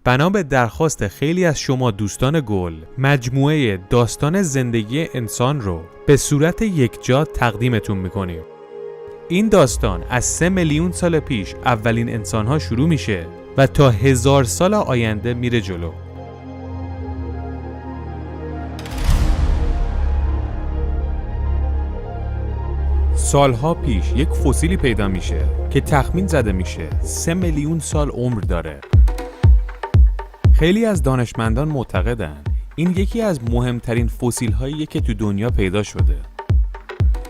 بنا به درخواست خیلی از شما دوستان گل، مجموعه داستان زندگی انسان رو به صورت یکجا تقدیمتون میکنیم. این داستان از 3 میلیون سال پیش اولین انسان‌ها شروع میشه و تا 1000 سال آینده میره جلو. سالها پیش یک فسیلی پیدا میشه که تخمین زده میشه 3 میلیون سال عمر داره. خیلی از دانشمندان معتقدن این یکی از مهمترین فسیل هاییه که تو دنیا پیدا شده.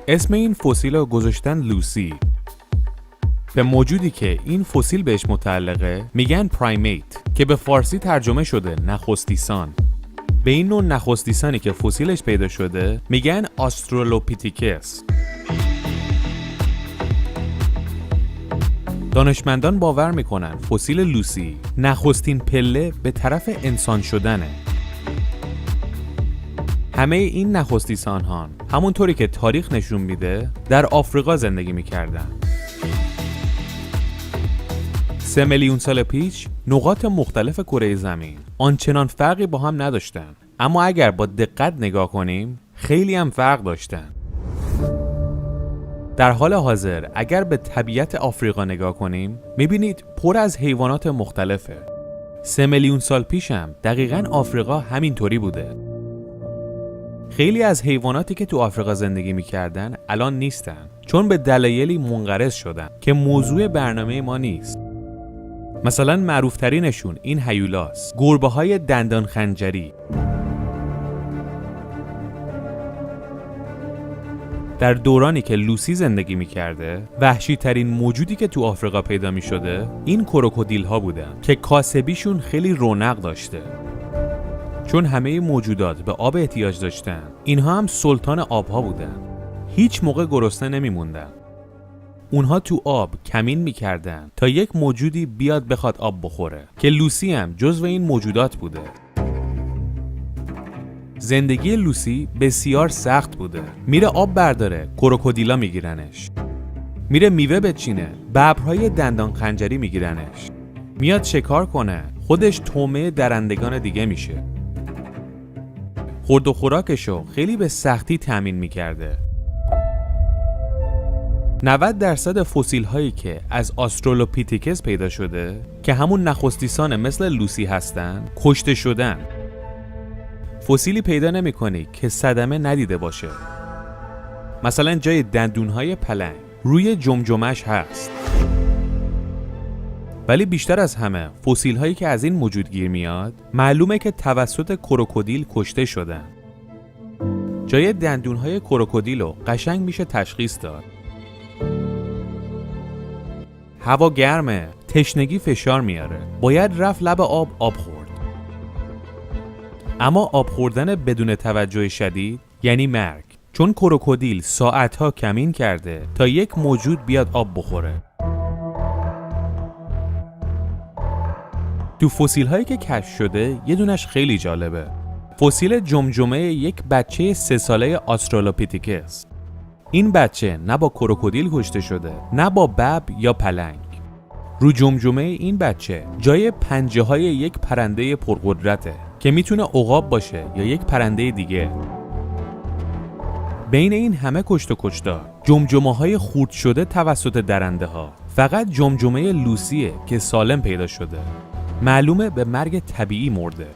اسم این فسیل رو گذاشتن لوسی. به موجودی که این فسیل بهش متعلقه میگن پرایمیت که به فارسی ترجمه شده نخستیسان. به این نوع نخستیسانی که فسیلش پیدا شده میگن آسترالوپیتیکس. دانشمندان باور میکنن فسیل لوسی نخستین پله به طرف انسان شدنه. همه این نخستیسان‌ها همونطوری که تاریخ نشون میده در آفریقا زندگی میکردن. 3 میلیون سال پیش نقاط مختلف کره زمین آنچنان فرقی با هم نداشتن، اما اگر با دقت نگاه کنیم خیلی هم فرق داشتن. در حال حاضر اگر به طبیعت آفریقا نگاه کنیم میبینید پر از حیوانات مختلفه. 3 میلیون سال پیش هم دقیقاً آفریقا همینطوری بوده. خیلی از حیواناتی که تو آفریقا زندگی میکردن الان نیستن، چون به دلایلی منقرض شدن که موضوع برنامه ما نیست. مثلا معروف ترینشون این هیولاست، گربه های دندان خنجری. در دورانی که لوسی زندگی میکرده، وحشی ترین موجودی که تو آفریقا پیدا میشده این کروکودیل ها بودن که کاسبیشون خیلی رونق داشته. چون همه موجودات به آب احتیاج داشتن، اینها هم سلطان آبها بودن. هیچ موقع گرسنه نمیموندن. اونها تو آب کمین میکردن تا یک موجودی بیاد بخواد آب بخوره که لوسی هم جزو این موجودات بوده. زندگی لوسی بسیار سخت بوده. میره آب برداره، کروکودیلا میگیرنش. میره میوه بچینه، ببرهای دندان خنجری میگیرنش. میاد شکار کنه، خودش طعمه درندگان دیگه میشه. خورد و خوراکشو خیلی به سختی تامین میکرده. 90% فسیل هایی که از آسترالوپیتیکس پیدا شده که همون نخستیسان مثل لوسی هستن کشته شدن. فسیلی پیدا نمی کنی که صدمه ندیده باشه. مثلا جای دندونهای پلنگ روی جمجمش هست. ولی بیشتر از همه فسیل هایی که از این موجود گیر میاد معلومه که توسط کروکودیل کشته شدن. جای دندونهای کروکودیل رو قشنگ میشه تشخیص داد. هوا گرمه، تشنگی فشار میاره، باید رفت لب آب خورد. اما آب خوردن بدون توجه شدید یعنی مرگ، چون کروکودیل ساعتها کمین کرده تا یک موجود بیاد آب بخوره. تو فسیل هایی که کشف شده یه دونش خیلی جالبه. فسیل جمجمه یک بچه 3 ساله آسترالوپیتیکس. این بچه نه با کروکودیل کشته شده نه با ببر یا پلنگ. رو جمجمه این بچه جای پنجه های یک پرنده پرقدرته که میتونه عقاب باشه یا یک پرنده دیگه. بین این همه کشت و کشتار جمجمه های خورد شده توسط درنده ها فقط جمجمه لوسیه که سالم پیدا شده. معلومه به مرگ طبیعی مرده.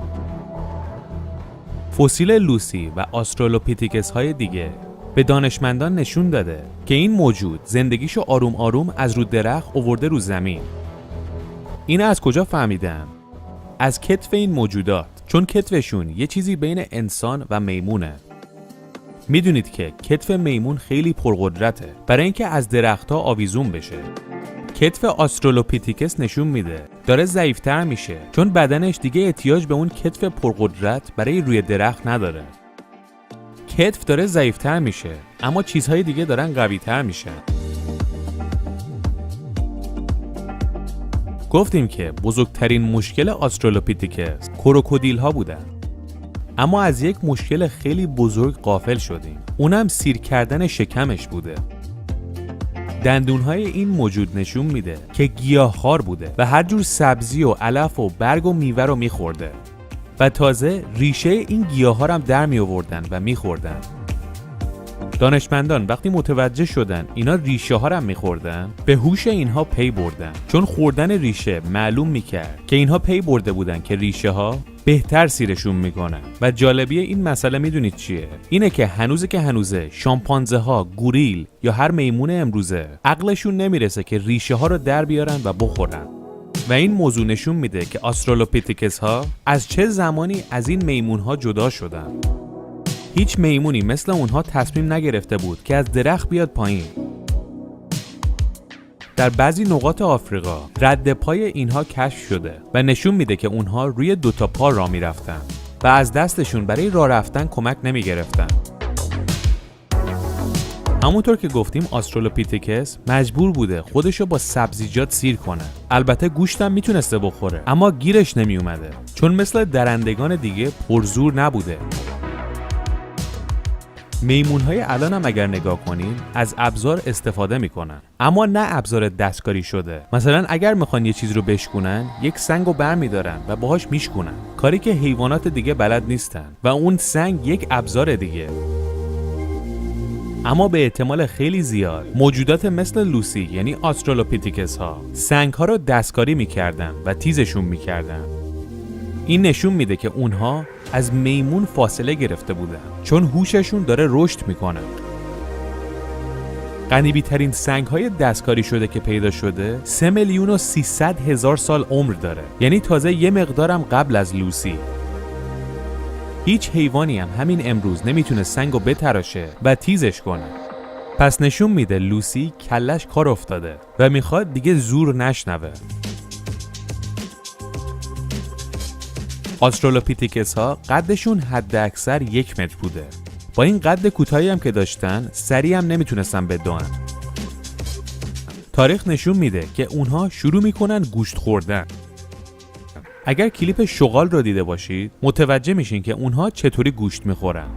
فسیل لوسی و آسترالوپیتیکس های دیگه به دانشمندان نشون داده که این موجود زندگیشو آروم آروم از رو درخت آورده رو زمین. این از کجا فهمیدم؟ از کتف این موجودات، چون کتفشون یه چیزی بین انسان و میمونه. میدونید که کتف میمون خیلی پرقدرته برای اینکه از درخت‌ها آویزون بشه. کتف آسترالوپیتیکس نشون میده داره ضعیف‌تر میشه، چون بدنش دیگه احتیاج به اون کتف پرقدرت برای روی درخت نداره. کتف داره ضعیف‌تر میشه، اما چیزهای دیگه دارن قوی‌تر میشن. گفتیم که بزرگترین مشکل آسترالوپیتیکس کروکودیل ها بودن. اما از یک مشکل خیلی بزرگ غافل شدیم. اونم سیر کردن شکمش بوده. دندونهای این موجود نشون میده که گیاهخوار بوده و هر جور سبزی و علف و برگ و میوه رو میخورده و تازه ریشه این گیاها رو هم در می آوردن و میخوردن. دانشمندان وقتی متوجه شدن اینا ریشه ها رو میخوردن، به هوش اینها پی بردن، چون خوردن ریشه معلوم میکرد که اینها پی برده بودن که ریشه ها بهتر سیرشون میکنن. و جالبی این مسئله میدونید چیه؟ اینه که هنوزه شامپانزه ها، گوریل یا هر میمون امروزه عقلشون نمیرسه که ریشه ها رو در بیارن و بخورن. و این موضوع نشون میده که آسترالوپیتکس ها از چه زمانی از این میمون ها جدا شدن. هیچ میمونی مثل اونها تصمیم نگرفته بود که از درخت بیاد پایین. در بعضی نقاط آفریقا رد پای اینها کشف شده و نشون میده که اونها روی 2 تا پا راه میرفتن و از دستشون برای راه رفتن کمک نمی گرفتن. همونطور که گفتیم آسترالوپیتکس مجبور بوده خودشو با سبزیجات سیر کنه. البته گوشت هم میتونسته بخوره اما گیرش نمی اومده، چون مثل درندگان دیگه پرزور نبوده. میمون‌های الان هم اگر نگاه کنین از ابزار استفاده میکنن، اما نه ابزار دستکاری شده. مثلا اگر میخوان یه چیز رو بشکونن، یک سنگو برمیدارن و باهاش میشکونن، کاری که حیوانات دیگه بلد نیستن و اون سنگ یک ابزار دیگه. اما به احتمال خیلی زیاد موجودات مثل لوسی یعنی آسترالوپیتکس ها سنگ ها رو دستکاری میکردن و تیزشون میکردن. این نشون میده که اونها از میمون فاصله گرفته بودن، چون هوششون داره رشد میکنه. غنیبی ترین سنگ های دستکاری شده که پیدا شده 3,300,000 سال عمر داره، یعنی تازه یه مقدارم قبل از لوسی. هیچ حیوانی هم همین امروز نمیتونه سنگو بتراشه و تیزش کنه. پس نشون میده لوسی کلش کار افتاده و میخواد دیگه زور نشنوه. آسترالوپیتکس ها قدشون حد اکثر 1 متر بوده. با این قد کوتاهی هم که داشتن سریع هم نمیتونستن بدوئن. تاریخ نشون میده که اونها شروع میکنن گوشت خوردن. اگر کلیپ شغال رو دیده باشید متوجه میشین که اونها چطوری گوشت میخورن.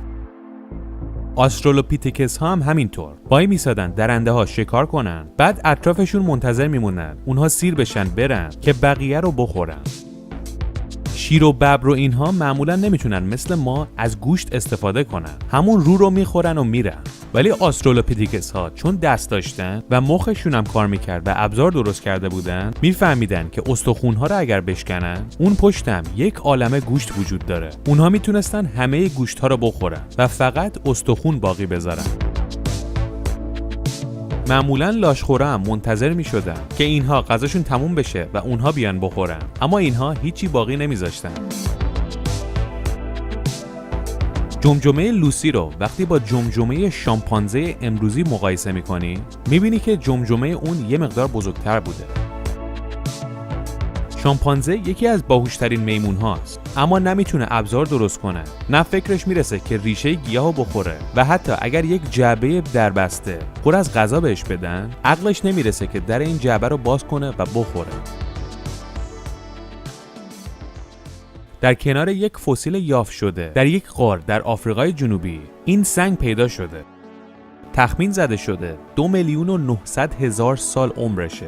آسترالوپیتکس ها هم همینطور وای میسادن درنده ها شکار کنن، بعد اطرافشون منتظر میمونن اونها سیر بشن برن که بقیه رو بخورن. شیر و ببر و اینها معمولا نمیتونن مثل ما از گوشت استفاده کنن، همون رو میخورن و میرن. ولی آسترالوپیتکس ها چون دست داشتن و مخشون هم کار میکرد و ابزار درست کرده بودن، میفهمیدن که استخونها رو اگر بشکنن اون پشتم یک عالمه گوشت وجود داره. اونها میتونستن همه گوشت ها رو بخورن و فقط استخون باقی بذارن. معمولاً لاشخورا هم منتظر می شدن که اینها غذاشون تموم بشه و اونها بیان بخورن، اما اینها هیچی باقی نمیذاشتن. جمجمه لوسی رو وقتی با جمجمه شامپانزه امروزی مقایسه می‌کنی، می‌بینی که جمجمه اون یه مقدار بزرگتر بوده. شامپانزه یکی از باهوشترین میمون هاست، اما نمیتونه ابزار درست کنه، نه فکرش میرسه که ریشه گیاهو بخوره و حتی اگر یک جعبه دربسته پر از غذا بهش بدن، عقلش نمیرسه که در این جعبه رو باز کنه و بخوره. در کنار یک فسیل یافت شده در یک غار در آفریقای جنوبی این سنگ پیدا شده. تخمین زده شده 2,900,000 سال عمرشه.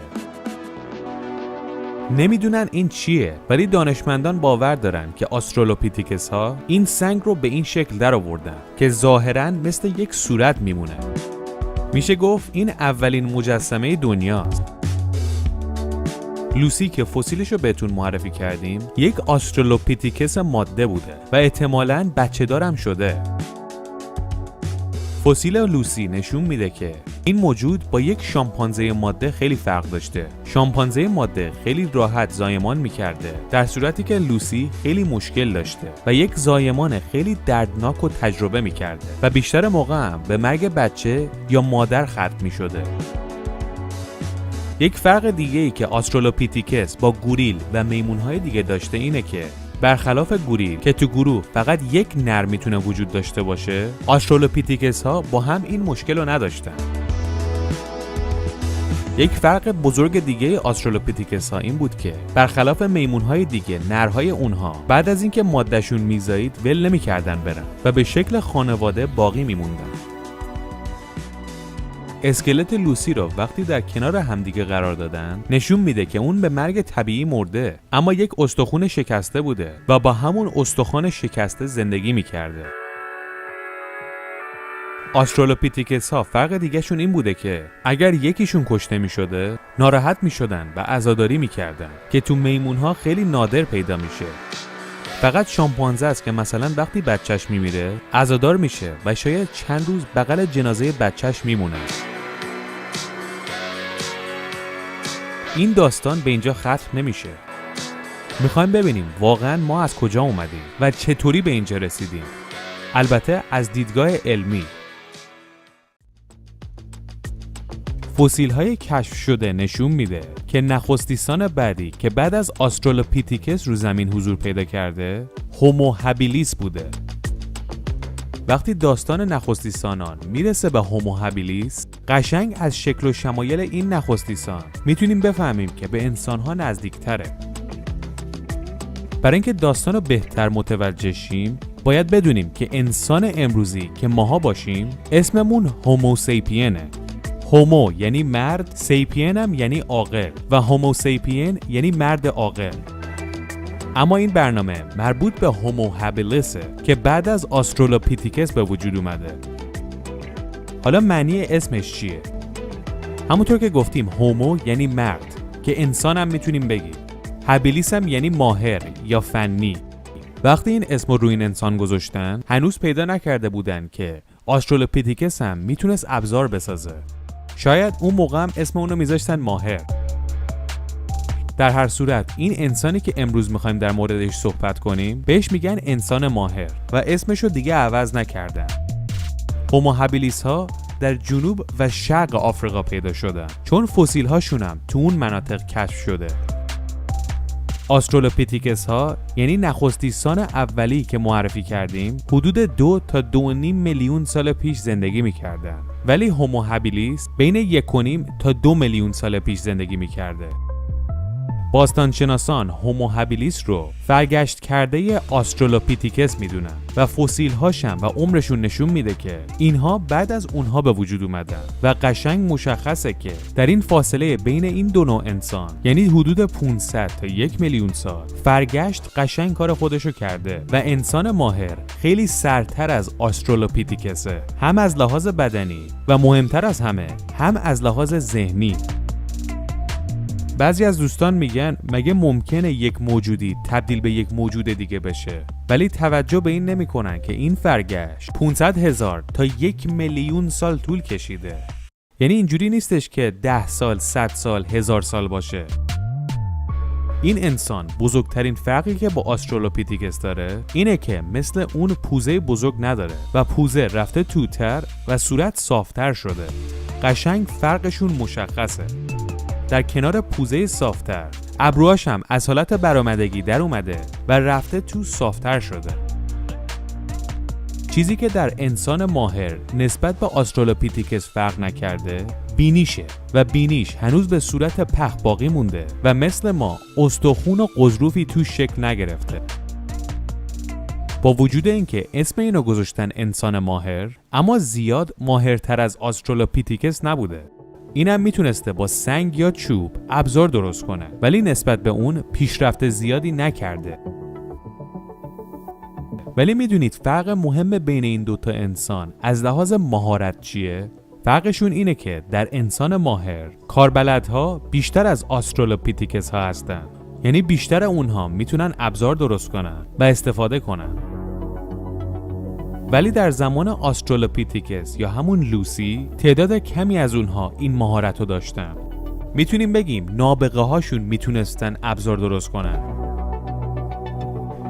نمیدونن این چیه، ولی دانشمندان باور دارن که آسترالوپیتکس ها این سنگ رو به این شکل در آوردن که ظاهراً مثل یک صورت میمونه. میشه گفت این اولین مجسمه دنیاست. لوسی که فسیلش رو بهتون معرفی کردیم یک آسترالوپیتکس ماده بوده و احتمالاً بچه دارم شده. فسیل لوسی نشون میده که این موجود با یک شامپانزه ماده خیلی فرق داشته. شامپانزه ماده خیلی راحت زایمان میکرده، در صورتی که لوسی خیلی مشکل داشته و یک زایمان خیلی دردناک رو تجربه میکرده و بیشتر موقع هم به مرگ بچه یا مادر ختم میشده. یک فرق دیگه ای که آسترالوپیتکس با گوریل و میمونهای دیگه داشته اینه که برخلاف گوریل که تو گروه فقط یک نر میتونه وجود داشته باشه، آسترالوپیتکس ها با هم این مشکل رو نداشتن. یک فرق بزرگ دیگه آسترالوپیتکس ها این بود که برخلاف میمونهای دیگه نرهای اونها بعد از اینکه مادهشون میزایید ول نمیکردن برن و به شکل خانواده باقی میموندن. اسکلت لوسی رو وقتی در کنار همدیگه قرار دادن نشون میده که اون به مرگ طبیعی مرده، اما یک استخوان شکسته بوده و با همون استخوان شکسته زندگی میکرده. آسترالوپیتیکس ها فرق دیگه شون این بوده که اگر یکیشون کشته می شده ناراحت می شدن و عزاداری می کردن که تو میمون ها خیلی نادر پیدا میشه. فقط شامپانزه است که مثلا وقتی بچهش می میره عزادار میشه و شاید چند روز بغل جنازه بچهش میمونه. این داستان به اینجا ختم نمیشه. میخوایم ببینیم واقعا ما از کجا اومدیم و چطوری به اینجا رسیدیم. البته از دیدگاه علمی. فسیل‌های کشف شده نشون میده که نخستیسان بعدی که بعد از آسترالوپیتیکس رو زمین حضور پیدا کرده هومو هابیلیس بوده. وقتی داستان نخستیسانان میرسه به هومو هابیلیس، قشنگ از شکل و شمایل این نخستیسان میتونیم بفهمیم که به انسان‌ها نزدیک‌تره. برای اینکه داستان رو بهتر متوجه شیم باید بدونیم که انسان امروزی که ماها باشیم اسممون هومو سیپینه. هومو یعنی مرد، سیپین هم یعنی عاقل و هومو سیپین یعنی مرد عاقل. اما این برنامه مربوط به هومو هابیلیسه که بعد از آسترالوپیتیکس به وجود اومده. حالا معنی اسمش چیه؟ همونطور که گفتیم هومو یعنی مرد که انسان هم میتونیم بگیم. هابیلیس هم یعنی ماهر یا فنی. وقتی این اسم رو این انسان گذاشتن هنوز پیدا نکرده بودن که آسترالوپیتیکس هم میتونست ابزار بسازه. شاید اون موقع هم اسم اونو میذاشتن ماهر. در هر صورت این انسانی که امروز میخوایم در موردش صحبت کنیم بهش میگن انسان ماهر و اسمشو دیگه عوض نکردن. هومو هابیلیس ها در جنوب و شرق آفریقا پیدا شدن چون فسیل هاشون هم تو اون مناطق کشف شده. آسترالوپیتیکس ها یعنی نخستیسان اولی که معرفی کردیم حدود 2 تا 2.5 میلیون سال پیش زندگی میکردن، ولی هومو هابیلیس بین 1.5 تا 2 میلیون سال پیش زندگی میکرده. باستانشناسان هومو هابیلیس رو فرگشت کرده آسترالوپیتیکس میدونن و فسیل هاشم و عمرشون نشون میده که اینها بعد از اونها به وجود اومدن و قشنگ مشخصه که در این فاصله بین این دو نوع انسان یعنی حدود 500 تا 1 میلیون سال فرگشت قشنگ کار خودشو کرده و انسان ماهر خیلی سرتر از آسترالوپیتیکسه، هم از لحاظ بدنی و مهمتر از همه هم از لحاظ ذهنی. بعضی از دوستان میگن مگه ممکنه یک موجودی تبدیل به یک موجود دیگه بشه؟ ولی توجه به این نمیکنن که این فرگشت 500,000 تا 1 میلیون سال طول کشیده. یعنی اینجوری نیستش که 10 سال، 100 سال، 1000 سال باشه. این انسان بزرگترین فرقی که با آسترالوپیتیکس داره اینه که مثل اون پوزه بزرگ نداره و پوزه رفته توتر و صورت صافتر شده. قشنگ فرقشون مشخصه. در کنار پوزه صافتر ابروهاش هم از حالت برآمدگی در اومده و رفته تو صافتر شده. چیزی که در انسان ماهر نسبت به آسترالوپیتیکس فرق نکرده بینیشه و بینیش هنوز به صورت پخ باقی مونده و مثل ما استخون و قضروفی تو شکل نگرفته. با وجود اینکه اسم اینو گذاشتن انسان ماهر، اما زیاد ماهرتر از آسترالوپیتیکس نبوده. اینم میتونسته با سنگ یا چوب ابزار درست کنه، ولی نسبت به اون پیشرفت زیادی نکرده. ولی میدونید فرق مهم بین این دوتا انسان از لحاظ مهارت چیه؟ فرقشون اینه که در انسان ماهر کاربلدها بیشتر از آسترالوپیتیکس ها هستن. یعنی بیشتر اونها میتونن ابزار درست کنن و استفاده کنن. ولی در زمان آسترالوپیتیکس یا همون لوسی تعداد کمی از اونها این مهارت رو داشتن. میتونیم بگیم نابغه هاشون میتونستن ابزار درست کنن.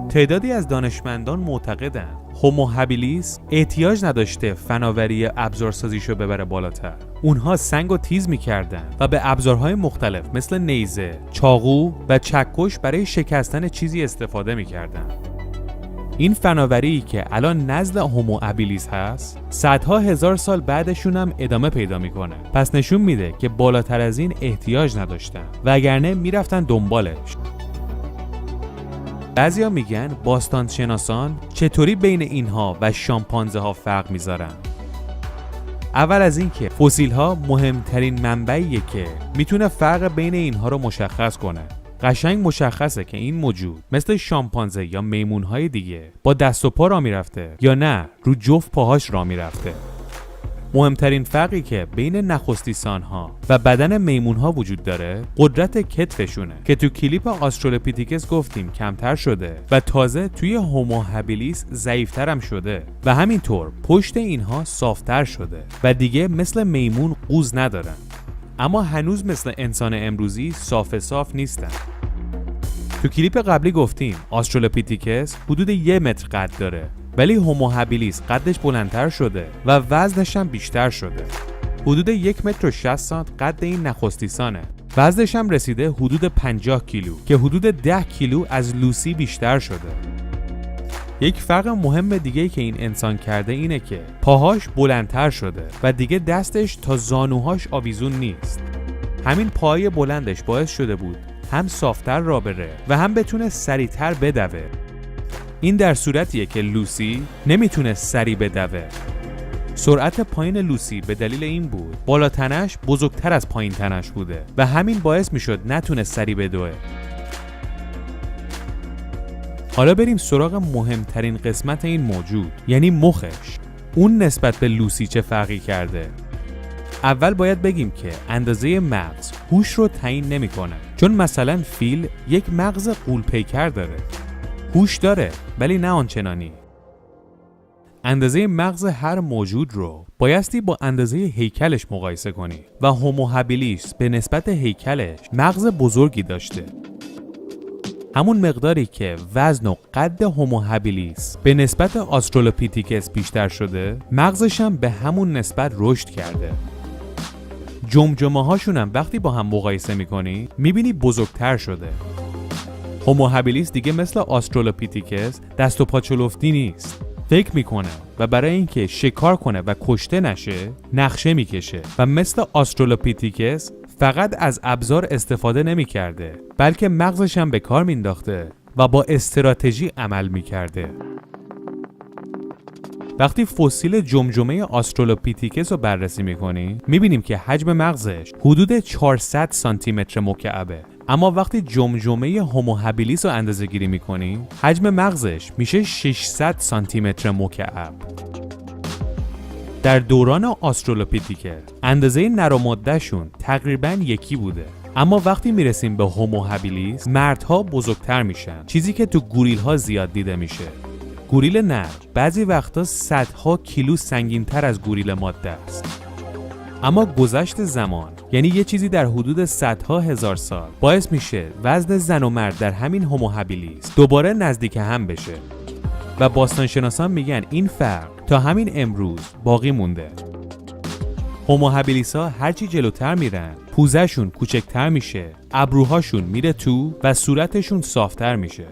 تعدادی از دانشمندان معتقدن هومو هابیلیس احتیاج نداشته فناوری ابزارسازیشو ببره بالاتر. اونها سنگ و تیز میکردن و به ابزارهای مختلف مثل نیزه، چاقو و چکش برای شکستن چیزی استفاده میکردن. این فناوری که الان نزد هومو هابیلیس هست صدها هزار سال بعدشون هم ادامه پیدا میکنه. پس نشون میده که بالاتر از این احتیاج نداشتن وگرنه میرفتن دنبالش. بعضیا میگن باستانشناسان چطوری بین اینها و شامپانزه ها فرق میذارن. اول از این که فسیل ها مهمترین منبعیه که میتونه فرق بین اینها رو مشخص کنه. قشنگ مشخصه که این موجود مثل شامپانزه یا میمون های دیگه با دست و پا راه میرفته یا نه رو جفت پاهاش راه میرفته. مهمترین فرقی که بین نخستیسان ها و بدن میمون ها وجود داره قدرت کتفشونه که تو کلیپ آسترالوپیتیکس گفتیم کمتر شده و تازه توی هومو هابیلیس ضعیفتر هم شده و همینطور پشت اینها صافتر شده و دیگه مثل میمون قوز ندارن، اما هنوز مثل انسان امروزی صاف نیستن. تو کلیپ قبلی گفتیم آسترالوپیتیکس حدود 1 متر قد داره، ولی هومو هابیلیس قدش بلندتر شده و وزنش هم بیشتر شده. حدود 1 متر و 60 سانت قد این نخستیسانه. وزنش هم رسیده حدود 50 کیلو که حدود 10 کیلو از لوسی بیشتر شده. یک فرق مهم دیگه که این انسان کرده اینه که پاهاش بلندتر شده و دیگه دستش تا زانوهاش آویزون نیست. همین پاهای بلندش باعث شده بود هم صافتر راه بره و هم بتونه سریعتر بدوه. این در صورتیه که لوسی نمیتونه سریع بدوه. سرعت پایین لوسی به دلیل این بود بالا تنش بزرگتر از پایین تنش بوده و همین باعث میشد نتونه سریع بدوه. حالا بریم سراغ مهمترین قسمت این موجود، یعنی مخش. اون نسبت به لوسی چه فرقی کرده؟ اول باید بگیم که اندازه مغز هوش رو تعیین نمیکنه، چون مثلا فیل یک مغز غول‌پیکر داره. هوش داره ولی نه آنچنانی. اندازه مغز هر موجود رو بایستی با اندازه هیکلش مقایسه کنی و هومو هابیلیس به نسبت هیکلش مغز بزرگی داشته. همون مقداری که وزن و قد هومو هابیلیس به نسبت آسترالوپیتیکس بیشتر شده، مغزش هم به همون نسبت رشد کرده. جمجمه هاشون هم وقتی با هم مقایسه میکنی میبینی بزرگتر شده. هومو هابیلیس دیگه مثل آسترالوپیتیکس دست و پا چلفتی نیست. فکر میکنه و برای اینکه شکار کنه و کشته نشه نقشه میکشه و مثل آسترالوپیتیکس فقط از ابزار استفاده نمیکرده، بلکه مغزش هم به کار مینداخته و با استراتژی عمل میکرده. وقتی فسیل جمجمه آسترالوپیتیکس رو بررسی میکنی میبینیم که حجم مغزش حدود 400 سانتی متر مکعبه، اما وقتی جمجمه هومو هابیلیس رو اندازه گیری میکنی حجم مغزش میشه 600 سانتی متر مکعب. در دوران آسترالوپیتیکس اندازه نرماده‌شون تقریباً یکی بوده، اما وقتی میرسیم به هومو هابیلیس مردها بزرگتر میشن، چیزی که تو گوریل‌ها زیاد دیده میشه. گوریل نر بعضی وقتا صدها کیلو سنگین‌تر از گوریل ماده است. اما گذشت زمان، یعنی یه چیزی در حدود صدها هزار سال، باعث میشه وزن زن و مرد در همین هومو هابیلیس دوباره نزدیک هم بشه و باستانشناسان میگن این فرق تا همین امروز باقی مونده. هومو هابیلیس ها هرچی جلوتر میرن پوزهشون کوچکتر میشه، ابروهاشون میره تو و صورتشون صافتر میشه.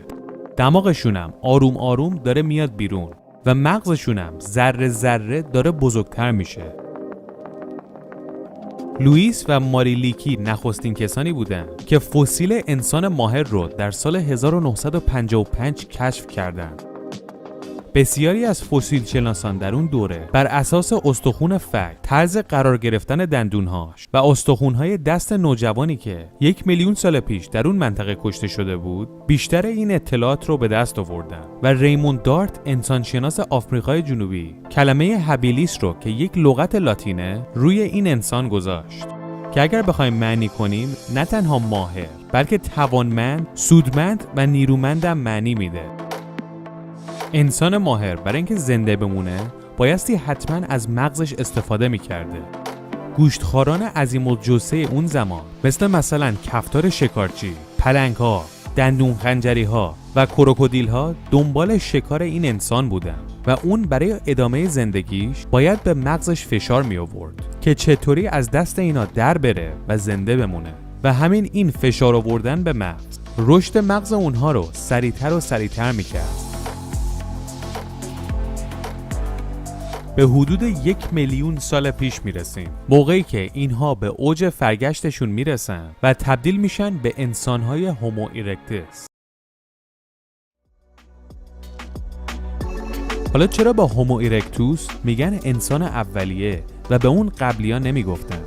دماغشون هم آروم آروم داره میاد بیرون و مغزشون هم ذره ذره داره بزرگتر میشه. لوئیس و ماری لیکی نخستین کسانی بودند که فسیل انسان ماهر رو در سال 1955 کشف کردند. بسیاری از فسیل شناسان در اون دوره بر اساس استخوان فک، طرز قرار گرفتن دندونهاش و استخوان‌های دست نوجوانی که 1 میلیون سال پیش در اون منطقه کشته شده بود، بیشتر این اطلاعات رو به دست آوردن و ریموند دارت، انسانشناس آفریقای جنوبی، کلمه هابیلیس رو که یک لغت لاتینه روی این انسان گذاشت که اگر بخوایم معنی کنیم نه تنها ماهر بلکه توانمند، سودمند و نیرومندم معنی میده. انسان ماهر برای اینکه زنده بمونه بایستی حتما از مغزش استفاده میکرده. گوشتخواران عظیم الجثه اون زمان مثلا کفتار شکارچی، پلنگ‌ها، دندون خنجری‌ها و کروکودیل‌ها دنبال شکار این انسان بودن و اون برای ادامه زندگیش باید به مغزش فشار می آورد که چطوری از دست اینا در بره و زنده بمونه و همین این فشار آوردن به مغز رشد مغز اونها رو سریعتر و سریعتر میکرد. به حدود 1 میلیون سال پیش میرسیم، موقعی که اینها به اوج فرگشتشون میرسن و تبدیل میشن به انسانهای هومو ایرکتس. حالا چرا با هومو ایرکتوس میگن انسان اولیه و به اون قبلی‌ها نمیگفتن.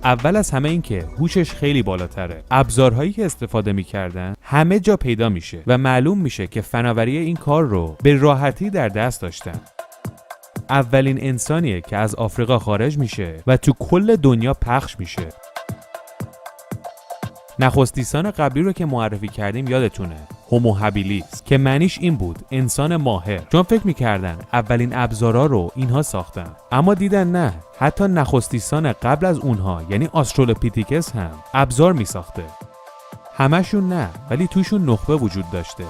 اول از همه این که هوشش خیلی بالاتره. ابزارهایی که استفاده میکردن همه جا پیدا میشه و معلوم میشه که فناوری این کار رو به راحتی در دست داشتن. اولین انسانیه که از آفریقا خارج میشه و تو کل دنیا پخش میشه. نخستیسان قبلی رو که معرفی کردیم یادتونه، هومو هابیلیس، که معنیش این بود انسان ماهر، چون فکر میکردن اولین ابزارا رو اینها ساختن. اما دیدن نه، حتی نخستیسان قبل از اونها یعنی آسترالوپیتیکس هم ابزار میساخته. همشون نه، ولی توشون نخبه وجود داشته.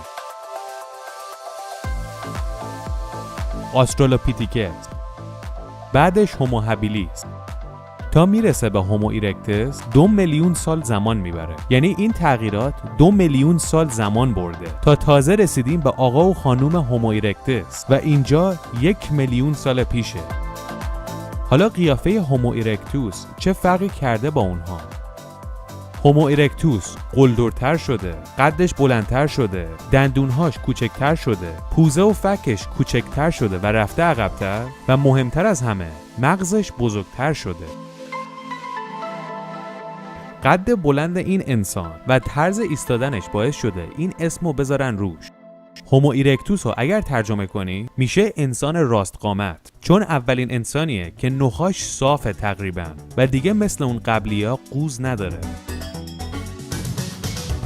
آسترالوپیتیکس، بعدش هومو هابیلیس، تا میرسه به هومو ایرکتس 2 میلیون سال زمان میبره. یعنی این تغییرات 2 میلیون سال زمان برده تا تازه رسیدیم به آقا و خانوم هومو ایرکتس و اینجا 1 میلیون سال پیشه. حالا قیافه هومو ایرکتوس چه فرقی کرده با اونها؟ هومو ایرکتوس قلدرتر شده، قدش بلندتر شده، دندونهاش کوچکتر شده، پوزه و فکش کوچکتر شده و رفته عقب‌تر و مهمتر از همه مغزش بزرگتر شده. قد بلند این انسان و طرز ایستادنش باعث شده این اسمو بذارن روش. هومو ایرکتوس رو اگر ترجمه کنی میشه انسان راست قامت، چون اولین انسانیه که نخاش صافه تقریبا و دیگه مثل اون قبلی‌ها قوز نداره.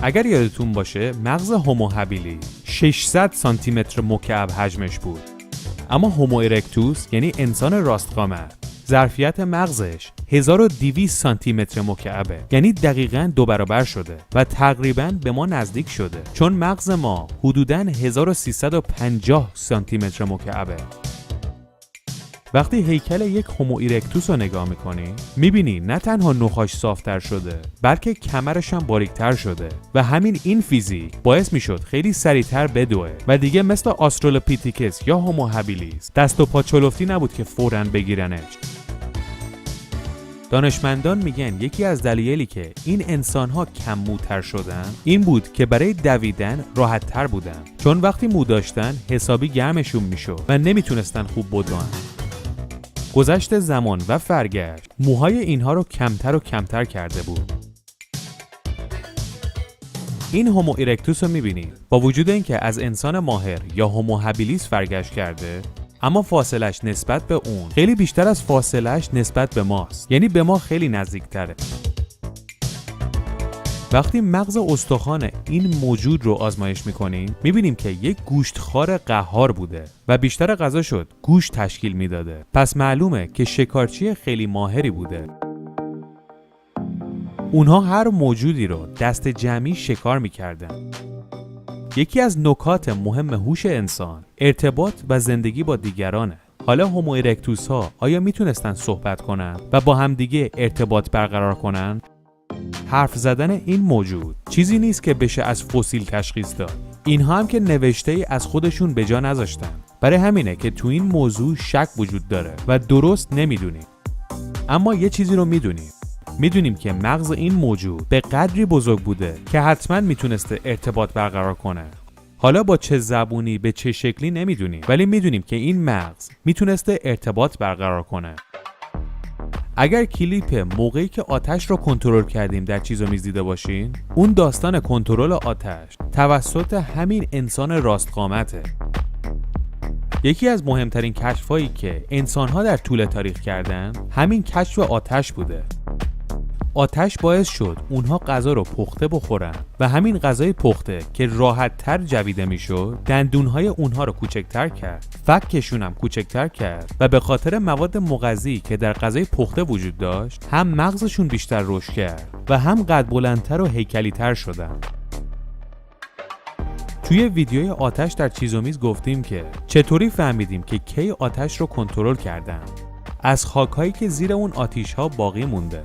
اگر یادتون باشه مغز هومو هابیلی 600 سانتی متر مکعب حجمش بود، اما هومو ایرکتوس یعنی انسان راست قامت ظرفیت مغزش 1200 سانتی متر مکعبه، یعنی دقیقاً 2 برابر شده و تقریباً به ما نزدیک شده، چون مغز ما حدوداً 1350 سانتی متر مکعبه. وقتی هیکل یک هومو ایرکتوس رو نگاه میکنی میبینی نه تنها نخاش صافتر شده بلکه کمرش هم باریکتر شده و همین این فیزیک باعث میشد خیلی سریعتر بدوه و دیگه مثل آسترالوپیتیکس یا هومو هابیلیس دست و پا چلفتی نبود که فوراً بگیرنش. دانشمندان میگن یکی از دلایلی که این انسان‌ها کم موتر شدن این بود که برای دویدن راحت‌تر بودن، چون وقتی مو داشتن حسابی گرمشون میشد و نمیتونستن خوب بدوئن. گذشت زمان و فرگشت موهای اینها رو کمتر و کمتر کرده بود. این هومو ایرکتوس رو میبینید با وجود اینکه از انسان ماهر یا هومو هابیلیس فرگشت کرده، اما فاصلش نسبت به اون خیلی بیشتر از فاصلش نسبت به ماست، یعنی به ما خیلی نزدیکتره. وقتی مغز استخوان این موجود رو آزمایش میکنیم میبینیم که یک گوشتخوار قهار بوده و بیشتر غذا شد گوشت تشکیل میداده، پس معلومه که شکارچی خیلی ماهری بوده. اونها هر موجودی رو دست جمعی شکار میکردن. یکی از نکات مهم هوش انسان ارتباط و زندگی با دیگرانه. حالا هومو ایرکتوس ها آیا میتونستن صحبت کنن و با همدیگه ارتباط برقرار کنن؟ حرف زدن این موجود چیزی نیست که بشه از فسیل تشخیص داد. اینها هم که نوشته ای از خودشون به جا نذاشتن. برای همینه که تو این موضوع شک وجود داره و درست نمیدونیم. اما یه چیزی رو میدونیم که مغز این موجود به قدری بزرگ بوده که حتما میتونسته ارتباط برقرار کنه. حالا با چه زبونی به چه شکلی نمیدونیم، ولی میدونیم که این مغز میتونسته ارتباط برقرار کنه. اگر کلیپ موقعی که آتش رو کنترل کردیم در چیزومیز دیده باشین، اون داستان کنترل آتش توسط همین انسان راستقامته. یکی از مهمترین کشفایی که انسان‌ها در طول تاریخ کردن همین کشف آتش بوده. آتش باعث شد اونها غذا رو پخته بخورن و همین غذای پخته که راحت‌تر جویده میشد دندونهای اونها رو کوچکتر کرد، فکشون هم کوچکتر کرد و به خاطر مواد مغذی که در غذای پخته وجود داشت هم مغزشون بیشتر رشد کرد و هم قد بلندتر و هیکلی‌تر شدن. توی ویدیوی آتش در چیزومیز گفتیم که چطوری فهمیدیم که کی آتش رو کنترل کردن. از خاک‌هایی که زیر اون آتش‌ها باقی مونده.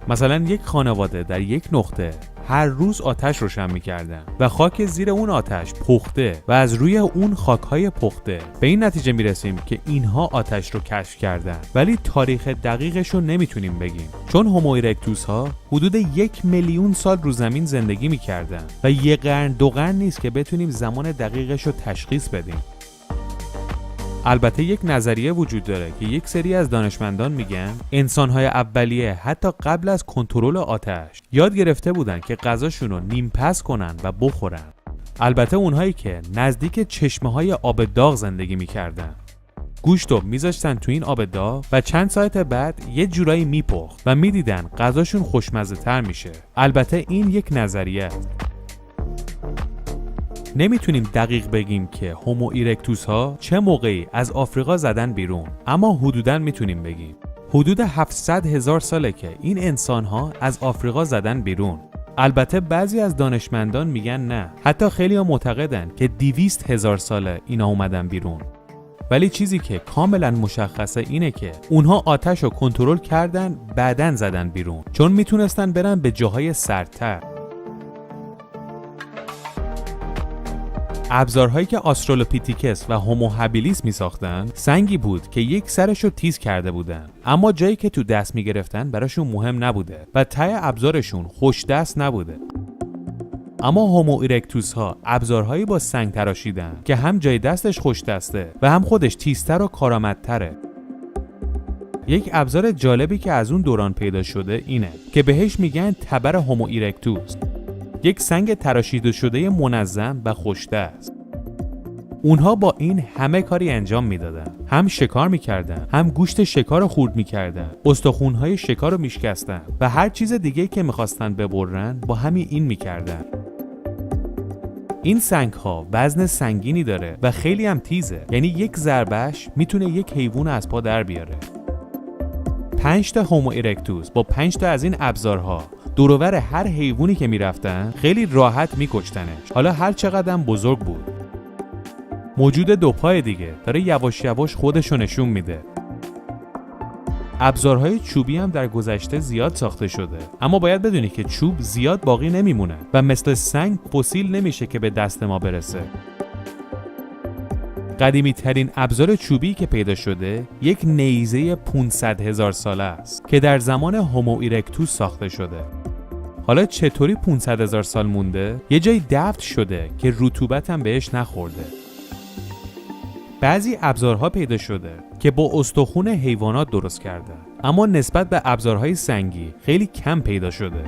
مثلا یک خانواده در یک نقطه هر روز آتش روشن می‌کردن و خاک زیر اون آتش پخته و از روی اون خاک‌های پخته به این نتیجه می‌رسیم که اینها آتش رو کشف کردن، ولی تاریخ دقیقش رو نمیتونیم بگیم، چون هومو ایرکتوس‌ها حدود 1 میلیون سال رو زمین زندگی می‌کردن و 1 قرن 2 قرن نیست که بتونیم زمان دقیقش رو تشخیص بدیم. البته یک نظریه وجود داره که یک سری از دانشمندان میگن انسان‌های اولیه حتی قبل از کنترل آتش یاد گرفته بودن که غذاشون رو نیم پس کنن و بخورن. البته اونهایی که نزدیک چشمه‌های آب داغ زندگی میکردن. گوشت رو میذاشتن تو این آب داغ و چند ساعت بعد یه جورایی میپخت و میدیدن غذاشون خوشمزه تر میشه. البته این یک نظریه است. نمیتونیم دقیق بگیم که هومو ایرکتوس ها چه موقعی از آفریقا زدن بیرون، اما حدوداً میتونیم بگیم حدود 700,000 ساله که این انسان ها از آفریقا زدن بیرون. البته بعضی از دانشمندان میگن نه، حتی خیلی ها معتقدن که 200,000 ساله اینا اومدن بیرون. ولی چیزی که کاملا مشخصه اینه که اونها آتش رو کنترل کردن بعدن زدن بیرون، چون میتونستن برن به جاهای سردتر. ابزارهایی که آسترالوپیتیکس و هومو هابیلیس می ساختن سنگی بود که یک سرش رو تیز کرده بودن، اما جایی که تو دست می گرفتن براشون مهم نبوده و ته ابزارشون خوش دست نبوده. اما هومو ایرکتوس ها ابزارهایی با سنگ تراشیدن که هم جای دستش خوش دسته و هم خودش تیزتر و کارآمدتره. یک ابزار جالبی که از اون دوران پیدا شده اینه که بهش میگن تبر هومو ایرکتوس. یک سنگ تراشیده شده منظم و خوش‌دست. اونها با این همه کاری انجام میدادن. هم شکار میکردن، هم گوشت شکار رو خورد میکردن، استخوان‌های شکار رو میشکستن و هر چیز دیگه که میخواستن ببرن با همین این میکردن. این سنگ‌ها وزن سنگینی داره و خیلی هم تیزه، یعنی یک ضربه‌اش میتونه یک حیوان از پا در بیاره. 5 تا هومو ایرکتوس با 5 تا از این ابزارها دورور هر حیوانی که میرفتن خیلی راحت میکشتنش، حالا هر چقدر هم بزرگ بود. موجود دو پای دیگه داره یواش یواش خودشو نشون میده. ابزارهای چوبی هم در گذشته زیاد ساخته شده، اما باید بدونی که چوب زیاد باقی نمیمونه و مثل سنگ فسیل نمیشه که به دست ما برسه. قدیمی ترین ابزار چوبی که پیدا شده یک نیزه 500,000 ساله است که در زمان هومو ایرکتوس ساخته شده. حالا چطوری 500,000 سال مونده؟ یه جای دفن شده که رطوبت هم بهش نخورده. بعضی ابزارها پیدا شده که با استخوان حیوانات درست کردن، اما نسبت به ابزارهای سنگی خیلی کم پیدا شده.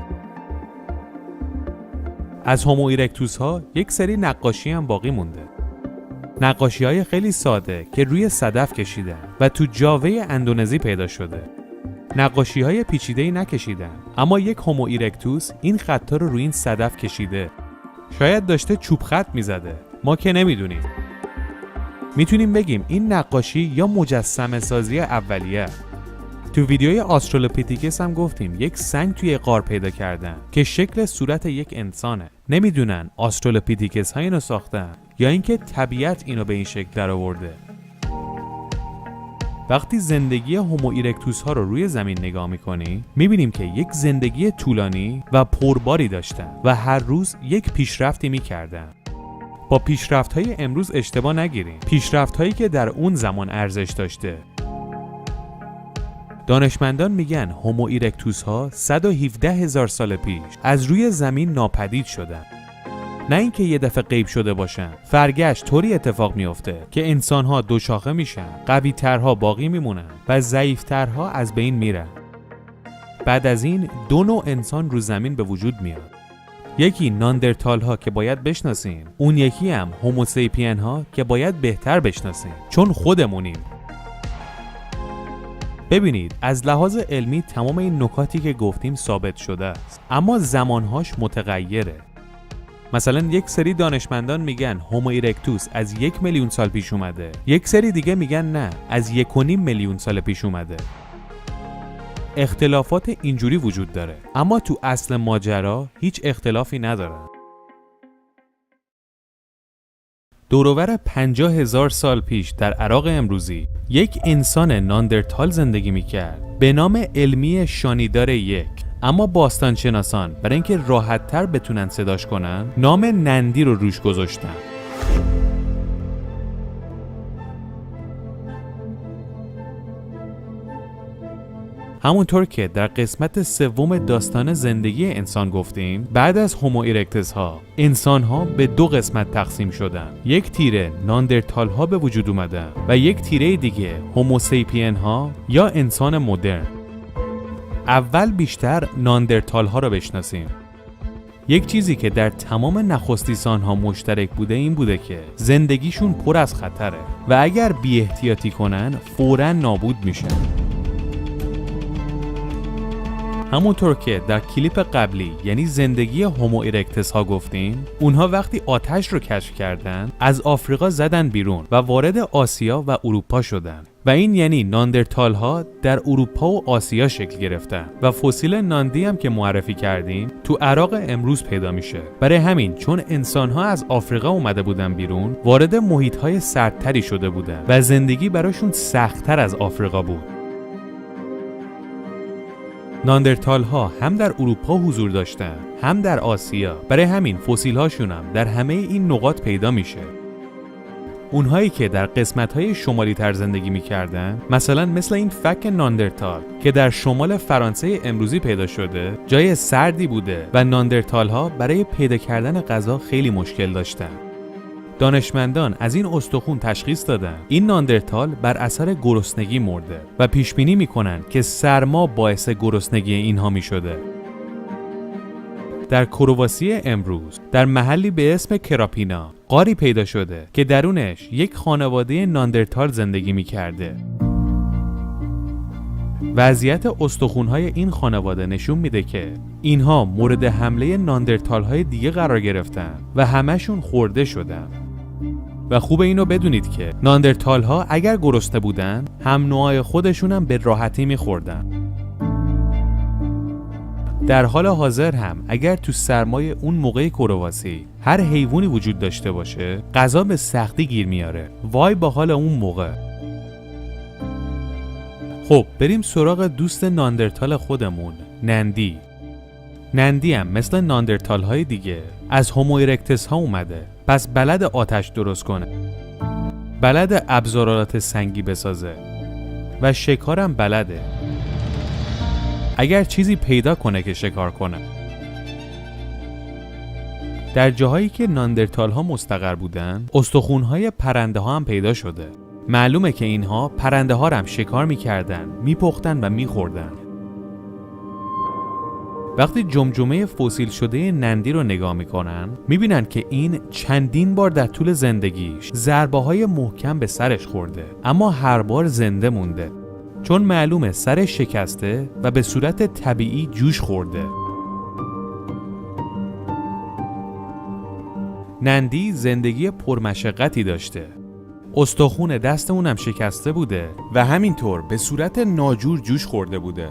از هومو ایرکتوس ها یک سری نقاشی هم باقی مونده. نقاشی‌های خیلی ساده که روی صدف کشیدن و تو جاوه اندونزی پیدا شده. نقاشی‌های پیچیده‌ای نکشیدن، اما یک هومو ایرکتوس این خطا رو روی این صدف کشیده. شاید داشته چوب خط می‌زده، ما که نمی‌دونیم. میتونیم بگیم این نقاشی یا مجسمه سازی اولیه. تو ویدیوی آسترالوپیتیکس هم گفتیم یک سنگ توی غار پیدا کردن که شکل صورت یک انسانه. نمیدونن آسترالوپیتیکس ها اینو ساختن یا اینکه طبیعت اینو به این شکل درآورده. وقتی زندگی هومو ایرکتوس ها رو روی زمین نگاه میکنی میبینیم که یک زندگی طولانی و پرباری داشتن و هر روز یک پیشرفتی میکردن. با پیشرفت های امروز اشتباه نگیریم، پیشرفت هایی که در اون زمان ارزش داشته. دانشمندان میگن هومو ایرکتوس ها 117,000 سال پیش از روی زمین ناپدید شدن. نه اینکه یه دفعه غیب شده باشن. فرگشت طوری اتفاق میفته که انسان ها دو شاخه میشن، قوی ترها باقی میمونن و ضعیف ترها از بین میرن. بعد از این دو نوع انسان رو زمین به وجود میاد. یکی ناندرتال ها که باید بشناسیم، اون یکی هم هوموسیپین ها که باید بهتر بشناسیم چون خودمونیم. ببینید از لحاظ علمی تمام این نکاتی که گفتیم ثابت شده است، اما زمانهاش متغیره. مثلا یک سری دانشمندان میگن هومو ایرکتوس از 1,000,000 سال پیش اومده، یک سری دیگه میگن نه از 1.5 میلیون سال پیش اومده. اختلافات اینجوری وجود داره، اما تو اصل ماجرا هیچ اختلافی ندارن. دوروبر 50,000 سال پیش در عراق امروزی یک انسان ناندرتال زندگی میکرد به نام علمی شانیدار 1، اما باستانشناسان برای اینکه راحت تر بتونن صداش کنن نام نندی رو روش گذاشتن. همونطور که در قسمت سوم داستان زندگی انسان گفتیم، بعد از هومو ایرکتس ها انسان ها به دو قسمت تقسیم شدن. یک تیره ناندرتال ها به وجود اومدن و یک تیره دیگه هومو سیپین ها یا انسان مدرن. اول بیشتر ناندرتال ها رو بشناسیم. یک چیزی که در تمام نخستیسان ها مشترک بوده این بوده که زندگیشون پر از خطره و اگر بی احتیاطی کنن فوراً نابود میشن. همونطور که در کلیپ قبلی یعنی زندگی هومو ایرکتس ها گفتیم، اونها وقتی آتش رو کشف کردن از آفریقا زدن بیرون و وارد آسیا و اروپا شدن و این یعنی ناندرتال ها در اروپا و آسیا شکل گرفتن و فسیل ناندی هم که معرفی کردیم تو عراق امروز پیدا میشه. برای همین چون انسان ها از آفریقا اومده بودن بیرون، وارد محیط های سردتری شده بودن و زندگی براشون سخت‌تر از آفریقا بود. ناندرتال ها هم در اروپا حضور داشتن هم در آسیا، برای همین فسیل هاشون هم در همه این نقاط پیدا میشه. اونهایی که در قسمت های شمالی تر زندگی میکردن، مثلا مثل این فک ناندرتال که در شمال فرانسه امروزی پیدا شده، جای سردی بوده و ناندرتال ها برای پیدا کردن غذا خیلی مشکل داشتن. دانشمندان از این استخوان تشخیص دادن این ناندرتال بر اثر گرسنگی مرده و پیش بینی میکنن که سرما باعث گرسنگی اینها میشده. در کرواسی امروز در محلی به اسم کراپینا غاری پیدا شده که درونش یک خانواده ناندرتال زندگی میکرده. وضعیت استخوان‌های این خانواده نشون میده که اینها مورد حمله ناندرتال‌های دیگه قرار گرفتن و همشون خورده شدن. و خوبه اینو بدونید که ناندرتال‌ها اگر گرسنه بودن، هم نوعای خودشون هم به راحتی میخوردن. در حال حاضر هم اگر تو سرمای اون موقع کرواسی هر حیوانی وجود داشته باشه، غذا به سختی گیر میاره. وای با حال اون موقع. خب بریم سراغ دوست ناندرتال خودمون، نندی. نندی هم مثل ناندرتال های دیگه از هومو ایرکتس ها اومده، پس بلد آتش درست کنه، بلد ابزارات سنگی بسازه و شکارم بلده. اگر چیزی پیدا کنه که شکار کنه. در جاهایی که ناندرتال ها مستقر بودن، استخوان های پرنده ها هم پیدا شده. معلومه که اینها پرنده ها هم شکار میکردن، میپختن و میخوردن. وقتی جمجمه فسیل شده نندی رو نگاه میکنن، میبینن که این چندین بار در طول زندگیش ضربه های محکم به سرش خورده، اما هر بار زنده مونده، چون معلومه سرش شکسته و به صورت طبیعی جوش خورده. نندی زندگی پرمشقتی داشته. استخوان دست اونم شکسته بوده و همینطور به صورت ناجور جوش خورده بوده.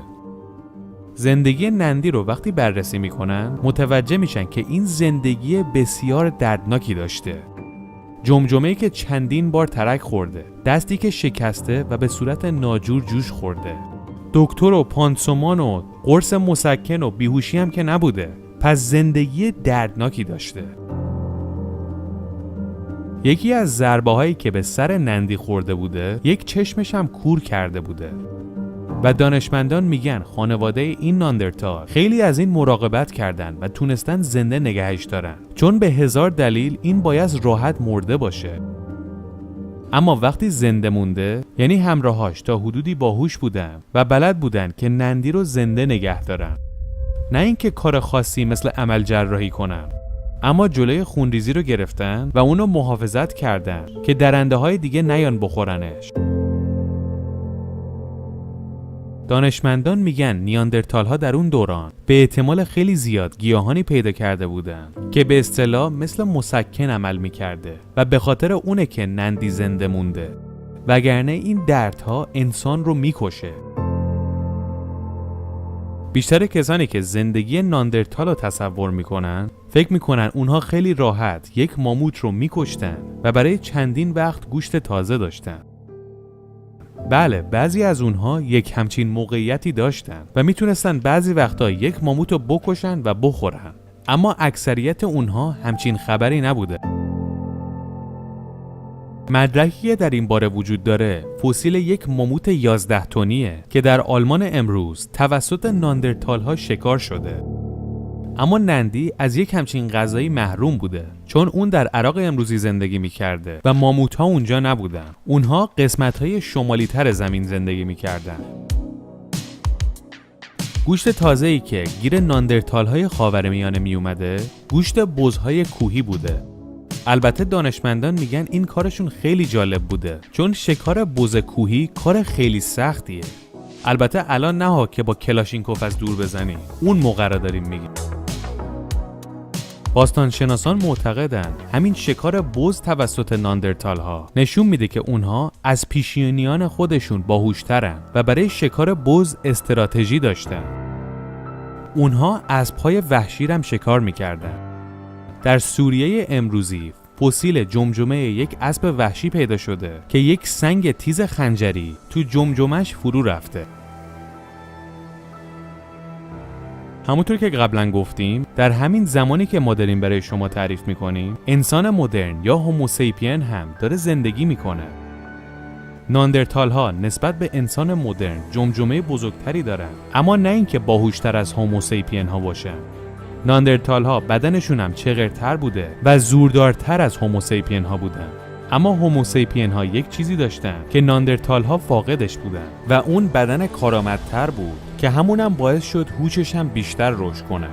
زندگی نندی رو وقتی بررسی میکنن متوجه میشن که این زندگی بسیار دردناکی داشته. جمجمه‌ای که چندین بار ترک خورده، دستی که شکسته و به صورت ناجور جوش خورده، دکتر و پانسومان و قرص مسکن و بیهوشی هم که نبوده، پس زندگی دردناکی داشته. یکی از ضربه هایی که به سر نندی خورده بوده، یک چشمش هم کور کرده بوده و دانشمندان میگن خانواده این ناندرتال خیلی از این مراقبت کردن و تونستن زنده نگهش دارن، چون به هزار دلیل این باید راحت مرده باشه. اما وقتی زنده مونده، یعنی همراهاش تا حدودی باهوش بودن و بلد بودن که نندی رو زنده نگه دارن، نه اینکه کار خاصی مثل عمل جراحی کنن، اما جلوی خونریزی رو گرفتن و اونو محافظت کردن که درنده های دیگه نیان بخورنش. دانشمندان میگن نیاندرتال ها در اون دوران به احتمال خیلی زیاد گیاهانی پیدا کرده بودن که به اصطلاح مثل مسکن عمل میکرده و به خاطر اونه که نندی زنده مونده، وگرنه این دردها انسان رو میکشه. بیشتر کسانی که زندگی ناندرتال رو تصور میکنن فکر میکنن اونها خیلی راحت یک ماموت رو میکشتن و برای چندین وقت گوشت تازه داشتن. بله، بعضی از اونها یک همچین موقعیتی داشتن و میتونستن بعضی وقتا یک ماموت رو بکشن و بخورن، اما اکثریت اونها همچین خبری نبوده. مدرکی که در این باره وجود داره فسیل یک ماموت 11 تنیه که در آلمان امروز توسط ناندرتال ها شکار شده. اما نندی از یک همچین غذایی محروم بوده، چون اون در عراق امروزی زندگی میکرده و ماموت ها اونجا نبودن. اونها قسمت های شمالی تر زمین زندگی میکردن. گوشت تازه‌ای که گیر ناندرتال های خاورمیانه می اومده گوشت بزهای کوهی بوده. البته دانشمندان میگن این کارشون خیلی جالب بوده، چون شکار بز کوهی کار خیلی سختیه. البته الان نه ها که با کلاشینکوف از دور بزنی، اون موقع را داریم میگیم. باستانشناسان معتقدن همین شکار بز توسط ناندرتال ها نشون میده که اونها از پیشینیان خودشون باهوشترن و برای شکار بز استراتژی داشتن. اونها اسب‌های وحشی هم شکار میکردن. در سوریه امروزی فسیل جمجمه یک اسب وحشی پیدا شده که یک سنگ تیز خنجری تو جمجمش فرو رفته. همونطور که قبلا گفتیم، در همین زمانی که ما داریم برای شما تعریف میکنیم، انسان مدرن یا هوموسیپین هم داره زندگی میکنه. ناندرتال ها نسبت به انسان مدرن جمجمه بزرگتری دارن، اما نه اینکه باهوشتر از هوموسیپین ها باشن. ناندرتال ها بدنشون هم چغرتر بوده و زوردارتر از هوموسیپین ها بودن. اما هوموسیپین ها یک چیزی داشتن که ناندرتال ها فاقدش بودن و اون بدن کارآمدتر بود که همونم باعث شد هوشش هم بیشتر رشد کنه.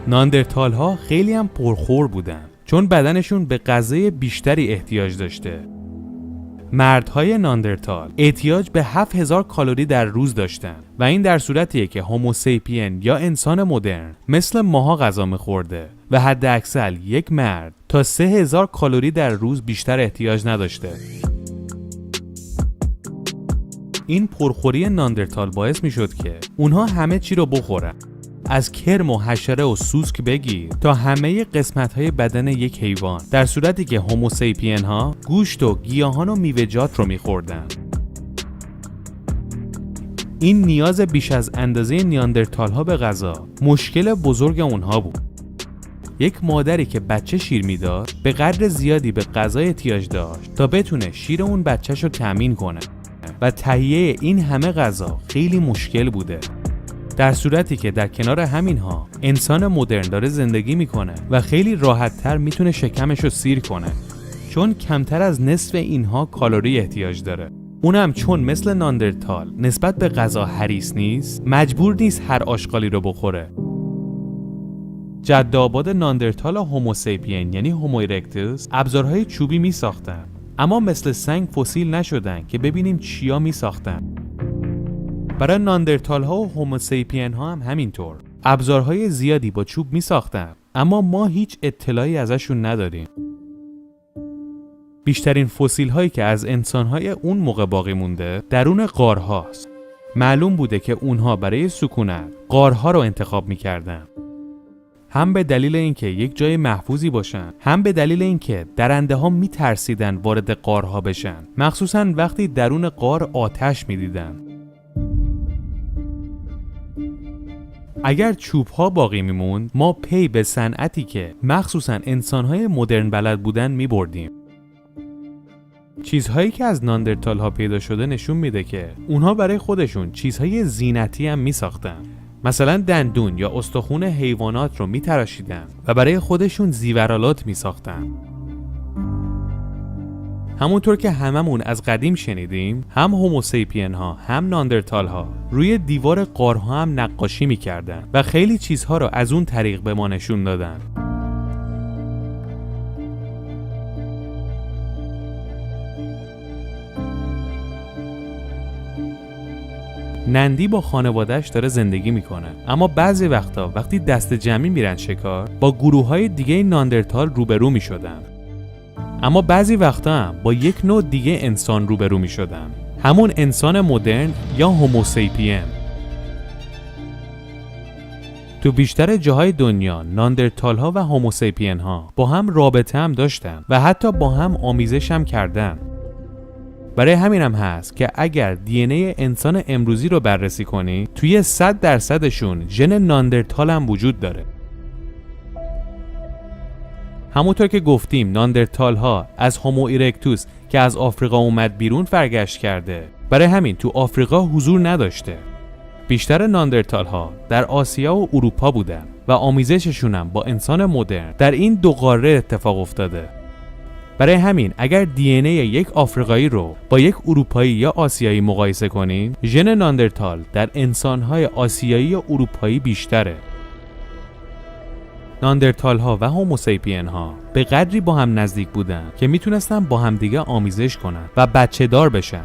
ناندرتال ها خیلی هم پرخور بودن، چون بدنشون به غذای بیشتری احتیاج داشته. مردهای ناندرتال احتیاج به 7000 کالری در روز داشتن و این در صورتیه که هوموسیپین یا انسان مدرن مثل ماها غذا می‌خورده و حد اکثر یک مرد تا 3000 کالری در روز بیشتر احتیاج نداشته. این پرخوری ناندرتال باعث میشد که اونها همه چی رو بخورن، از کرم و حشره و سوسک بگیر تا همه قسمت‌های بدن یک حیوان، در صورتی که هوموسیپین ها گوشت و گیاهان و میوه‌جات رو می‌خوردن. این نیاز بیش از اندازه نیاندرتال ها به غذا مشکل بزرگ اونها بود. یک مادری که بچه شیر میداد به قدر زیادی به غذا احتیاج داشت تا بتونه شیر اون بچه‌ش رو تامین کنه و تهیه این همه غذا خیلی مشکل بوده. در صورتی که در کنار همینها انسان مدرن داره زندگی میکنه و خیلی راحت‌تر میتونه شکمش رو سیر کنه، چون کمتر از نصف اینها کالری احتیاج داره. اونم چون مثل ناندرتال نسبت به غذا حریص نیست، مجبور نیست هر آشغالی رو بخوره. جد آباد ناندرتال و هوموسیپین یعنی هومو ارکتوس ابزارهای چوبی می ساختن، اما مثل سنگ فسیل نشدن که ببینیم چیا می ساختن. برای ناندرتال ها و هوموسیپین ها هم همینطور ابزارهای زیادی با چوب می ساختن، اما ما هیچ اطلاعی ازشون نداریم. بیشترین فسیل هایی که از انسان های اون موقع باقی مونده درون غارهاست. معلوم بوده که اونها برای سکونت غارها رو انتخاب می کردن. هم به دلیل اینکه یک جای محفوظی باشن، هم به دلیل اینکه درنده ها می ترسیدن وارد غارها بشن، مخصوصاً وقتی درون غار آتش می دیدن. اگر چوب ها باقی میموند، ما پی به صنعتی که مخصوصاً انسان های مدرن بلد بودن می بردیم. چیزهایی که از ناندرتال ها پیدا شده نشون میده که اونها برای خودشون چیزهای زینتی هم می ساختن. مثلا دندون یا استخون حیوانات رو می تراشیدن و برای خودشون زیورالات می ساختن. همونطور که هممون از قدیم شنیدیم، هم هوموسیپین ها هم ناندرتال ها روی دیوار غارها هم نقاشی می کردن و خیلی چیزها رو از اون طریق به ما نشون دادن. نندی با خانواده‌اش داره زندگی میکنه، اما بعضی وقتا وقتی دست جمعی میرن شکار با گروه‌های دیگه ناندرتال روبرو میشدن، اما بعضی وقتا هم با یک نوع دیگه انسان روبرو میشدن، همون انسان مدرن یا هوموسیپین. تو بیشتر جاهای دنیا ناندرتال ها و هوموسیپین ها با هم رابطه هم داشتن و حتی با هم آمیزش هم کردن. برای همین هم هست که اگر دی ان ای انسان امروزی رو بررسی کنی، توی 100% ژن ناندرتال هم وجود داره. همونطور که گفتیم ناندرتال ها از هومو ایرکتوس که از آفریقا اومد بیرون فرگشت کرده، برای همین تو آفریقا حضور نداشته. بیشتر ناندرتال ها در آسیا و اروپا بودن و آمیزششون هم با انسان مدرن در این دو قاره اتفاق افتاده. برای همین اگر دی ان ای یک آفریقایی رو با یک اروپایی یا آسیایی مقایسه کنین، ژن ناندرتال در انسان‌های آسیایی و اروپایی بیشتره. ناندرتال ها و هوموسیپین ها به قدری با هم نزدیک بودن که میتونستن با هم دیگه آمیزش کنن و بچه دار بشن.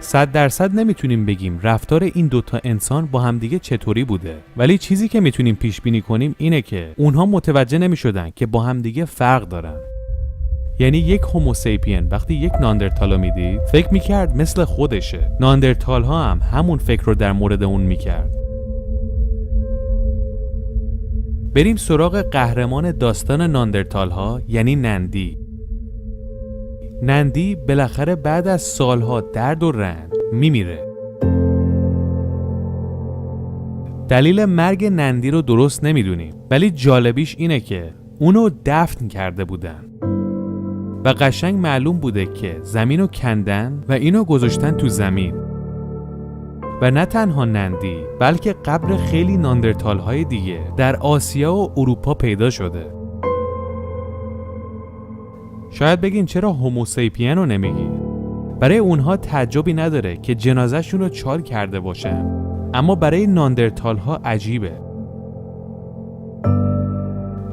100% نمیتونیم بگیم رفتار این دوتا انسان با همدیگه چطوری بوده، ولی چیزی که میتونیم پیش بینی کنیم اینه که اونها متوجه نمیشدن که با همدیگه فرق دارن. یعنی یک هوموسیپین وقتی یک ناندرتالو میدید فکر میکرد مثل خودشه. ناندرتال ها هم همون فکر رو در مورد اون میکرد. بریم سراغ قهرمان داستان ناندرتال ها، یعنی نندی. نندی بالاخره بعد از سالها درد و رنج میمیره. دلیل مرگ نندی رو درست نمیدونیم، ولی جالبیش اینه که اونو دفن کرده بودن و قشنگ معلوم بوده که زمینو کندن و اینو گذاشتن تو زمین. و نه تنها نندی، بلکه قبر خیلی ناندرتال های دیگه در آسیا و اروپا پیدا شده. شاید بگین چرا هوموسیپین رو نمیگی؟ برای اونها تعجبی نداره که جنازه‌شون رو چال کرده باشن، اما برای ناندرتال ها عجیبه.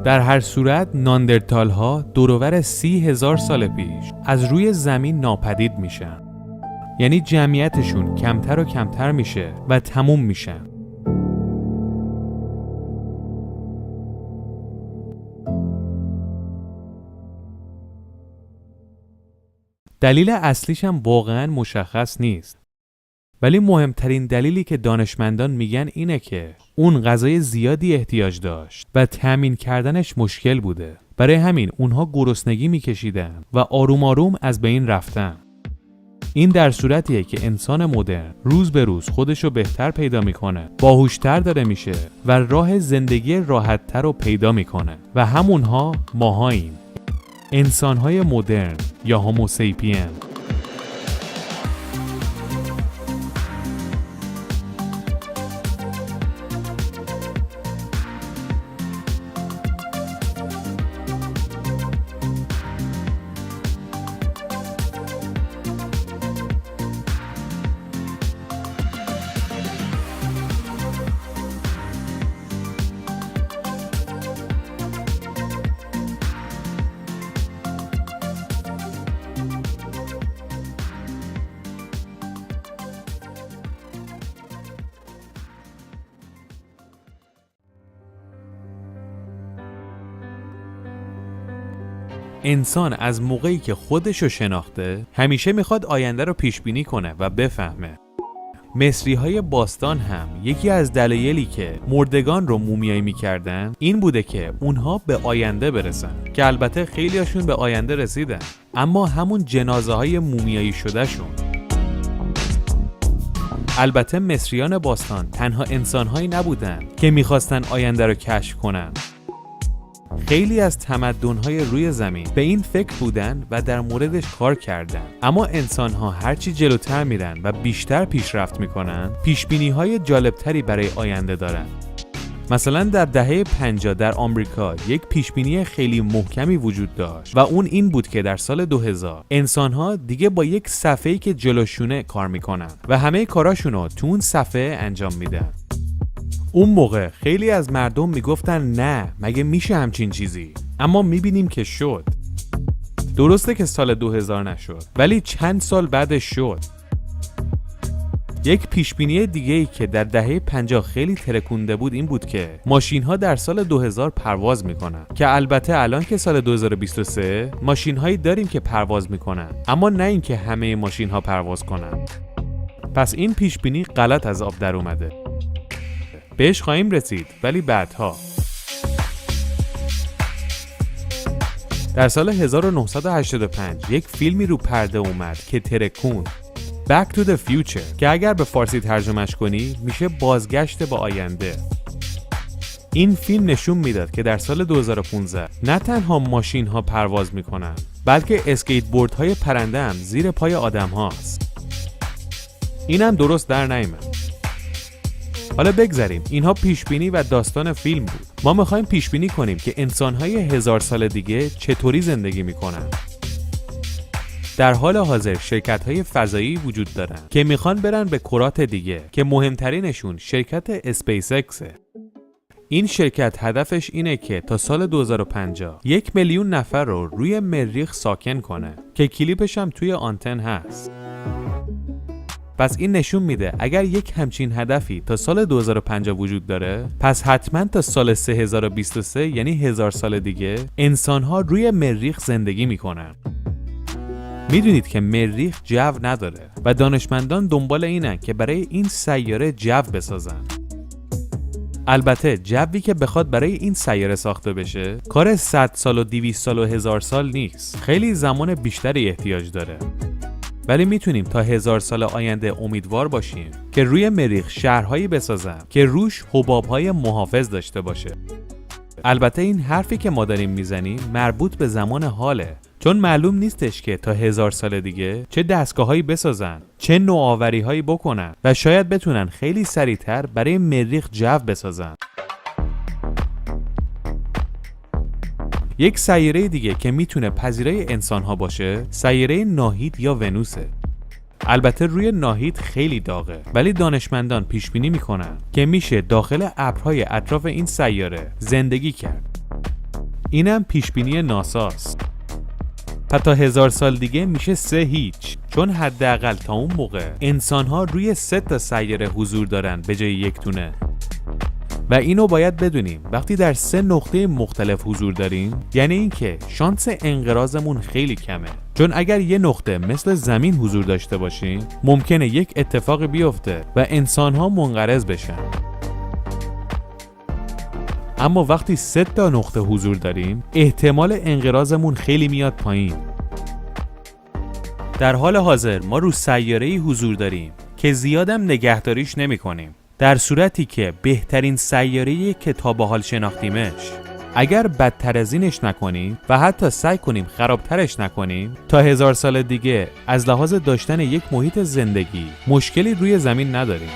در هر صورت ناندرتال ها دوروبر 30,000 سال پیش از روی زمین ناپدید میشن. یعنی جمعیتشون کمتر و کمتر میشه و تموم میشن. دلیل اصلیش هم واقعا مشخص نیست، ولی مهمترین دلیلی که دانشمندان میگن اینه که اون غذای زیادی احتیاج داشت و تامین کردنش مشکل بوده. برای همین اونها گرسنگی میکشیدن و آروم آروم از بین رفتن. این در صورتیه که انسان مدرن روز به روز خودشو بهتر پیدا میکنه، باهوشتر داره میشه و راه زندگی راحتتر رو پیدا میکنه و همونها ماهاییم، انسانهای مدرن یا هوموسیپین. انسان از موقعی که خودشو شناخته همیشه میخواد آینده رو پیش بینی کنه و بفهمه. مصری‌های باستان هم یکی از دلایلی که مردگان رو مومیایی میکردن این بوده که اونها به آینده برسن، که البته خیلیاشون به آینده رسیدن، اما همون جنازه های مومیایی شده شون. البته مصریان باستان تنها انسان‌هایی نبودن که میخواستن آینده رو کشف کنن. خیلی از تمدن‌های روی زمین به این فکر بودن و در موردش کار کردن، اما انسان‌ها هرچی جلوتر میرن و بیشتر پیشرفت میکنن، پیشبینی‌های جالبتری برای آینده دارن. مثلا در دهه 50 در آمریکا یک پیشبینی خیلی محکمی وجود داشت و اون این بود که در سال 2000 انسان‌ها دیگه با یک صفحه‌ای که جلوشونه کار میکنن و همه کاراشونو تو اون صفحه انجام میدن. اون موقع خیلی از مردم میگفتن نه، مگه میشه همچین چیزی؟ اما میبینیم که شد. درسته که سال 2000 نشد، ولی چند سال بعدش شد. یک پیشبینی دیگه‌ای که در دهه 50 خیلی ترکونده بود این بود که ماشین‌ها در سال 2000 پرواز میکنن، که البته الان که سال 2023 ماشین‌هایی داریم که پرواز میکنن، اما نه اینکه همه ماشین‌ها پرواز کنن. پس این پیشبینی غلط از آب در اومده. بهش خواهیم رسید، ولی بعدها. در سال 1985 یک فیلمی رو پرده اومد که ترکون، Back to the Future، که اگر به فارسی ترجمهش کنی میشه بازگشت به آینده. این فیلم نشون میداد که در سال 2015 نه تنها ماشین ها پرواز میکنن، بلکه اسکیت بورد های پرنده هم زیر پای آدم هاست. اینم درست در نیامد. حالا بگذاریم اینها پیشبینی و داستان فیلم بود. ما میخوایم پیشبینی کنیم که انسان‌های 1000 سال دیگه چطوری زندگی میکنن. در حال حاضر شرکت‌های فضایی وجود دارن که میخوان برن به کرات دیگه که مهمترینشون شرکت اسپیس اکسه. این شرکت هدفش اینه که تا سال 2050 1 میلیون نفر رو روی مریخ ساکن کنه که کلیپش هم توی آنتن هست. پس این نشون میده اگر یک همچین هدفی تا سال 2050 وجود داره، پس حتما تا سال 3023 یعنی 1000 سال دیگه انسان‌ها روی مریخ زندگی میکنن. میدونید که مریخ جو نداره و دانشمندان دنبال اینن که برای این سیاره جو بسازن. البته جوی که بخواد برای این سیاره ساخته بشه کار 100 سال و 200 سال و 1000 سال نیست. خیلی زمان بیشتری احتیاج داره. ولی میتونیم تا 1000 سال آینده امیدوار باشیم که روی مریخ شهرهایی بسازن که روش حبابهای محافظ داشته باشه. البته این حرفی که ما داریم میزنیم مربوط به زمان حاله، چون معلوم نیستش که تا 1000 سال دیگه چه دستگاهایی بسازن، چه نوآوری‌هایی بکنن و شاید بتونن خیلی سریعتر برای مریخ جو بسازن. یک سیاره دیگه که میتونه پذیرای انسان‌ها باشه، سیاره ناهید یا ونوسه. البته روی ناهید خیلی داغه، ولی دانشمندان پیش بینی میکنن که میشه داخل ابرهای اطراف این سیاره زندگی کرد. اینم پیش بینی ناساست. پس تا 1000 سال دیگه میشه 3-0، چون حداقل تا اون موقع انسان‌ها روی 3 تا سیاره حضور دارن به جای یک دونه. و اینو باید بدونیم وقتی در 3 نقطه مختلف حضور داریم، یعنی اینکه شانس انقراضمون خیلی کمه، چون اگر یه نقطه مثل زمین حضور داشته باشیم ممکنه یک اتفاق بیفته و انسان‌ها منقرض بشن. اما وقتی 3 تا نقطه حضور داریم احتمال انقراضمون خیلی میاد پایین. در حال حاضر ما رو سیاره‌ای حضور داریم که زیادم نگهداریش نمی‌کنیم، در صورتی که بهترین سیاره‌ای که تا به حال شناختیمش. اگر بدتر از اینش نکنیم و حتی سعی کنیم خرابترش نکنیم، تا 1000 سال دیگه از لحاظ داشتن یک محیط زندگی مشکلی روی زمین نداریم.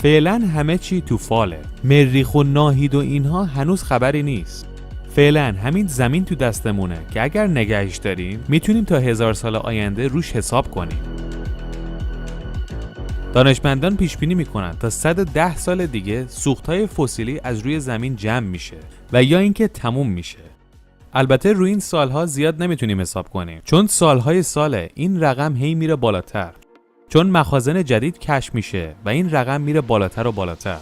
فعلا همه چی تو فاله. مریخ و ناهید و اینها هنوز خبری نیست. فعلا همین زمین تو دستمونه که اگر نگهش داریم میتونیم تا 1000 سال آینده روش حساب کنیم. دانشمندان پیش بینی میکنن تا 110 سال دیگه سوختهای فسیلی از روی زمین جمع میشه و یا اینکه تموم میشه. البته روی این سالها زیاد نمیتونیم حساب کنیم، چون سالهای ساله این رقم هی میره بالاتر، چون مخازن جدید کشف میشه و این رقم میره بالاتر و بالاتر.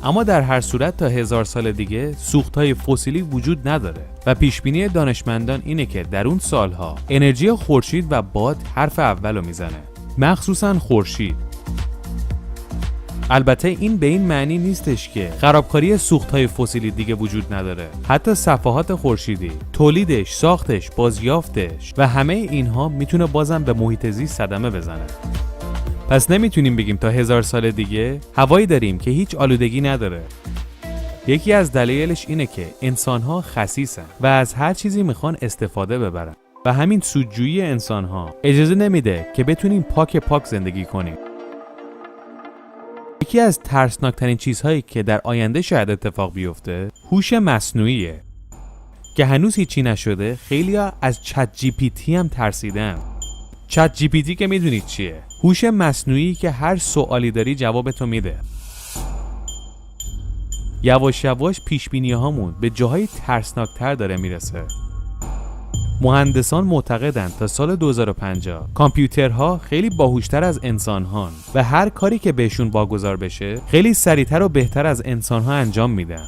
اما در هر صورت تا 1000 سال دیگه سوختهای فسیلی وجود نداره و پیشبینی دانشمندان اینه که در اون سالها انرژی خورشید و باد حرف اولو میزنه، مخصوصاً خورشید. البته این به این معنی نیستش که خرابکاری سوختهای فسیلی دیگه وجود نداره. حتی صفحات خورشیدی، تولیدش، ساختش، بازیافتش و همه اینها میتونه بازم به محیط زیست صدمه بزنه. پس نمیتونیم بگیم تا 1000 سال دیگه هوایی داریم که هیچ آلودگی نداره. یکی از دلایلش اینه که انسان‌ها خسیسن و از هر چیزی میخوان استفاده ببرن و همین سودجویی انسان‌ها اجازه نمیده که بتونیم پاک زندگی کنیم. یکی از ترسناکترین چیزهایی که در آینده شاید اتفاق بیفته هوش مصنوعیه که هنوز هیچی نشده. خیلیا از چت جی پی تی هم ترسیدن. چت جی پی تی که میدونید چیه؟ هوش مصنوعی که هر سوالی داری جوابتو میده. یواش یواش پیشبینی هامون به جاهای ترسناکتر داره میرسه. مهندسان معتقدند تا سال 2050 کامپیوترها خیلی باهوشتر از انسان‌هان و هر کاری که بهشون واگذار بشه خیلی سریعتر و بهتر از انسان‌ها انجام میدن.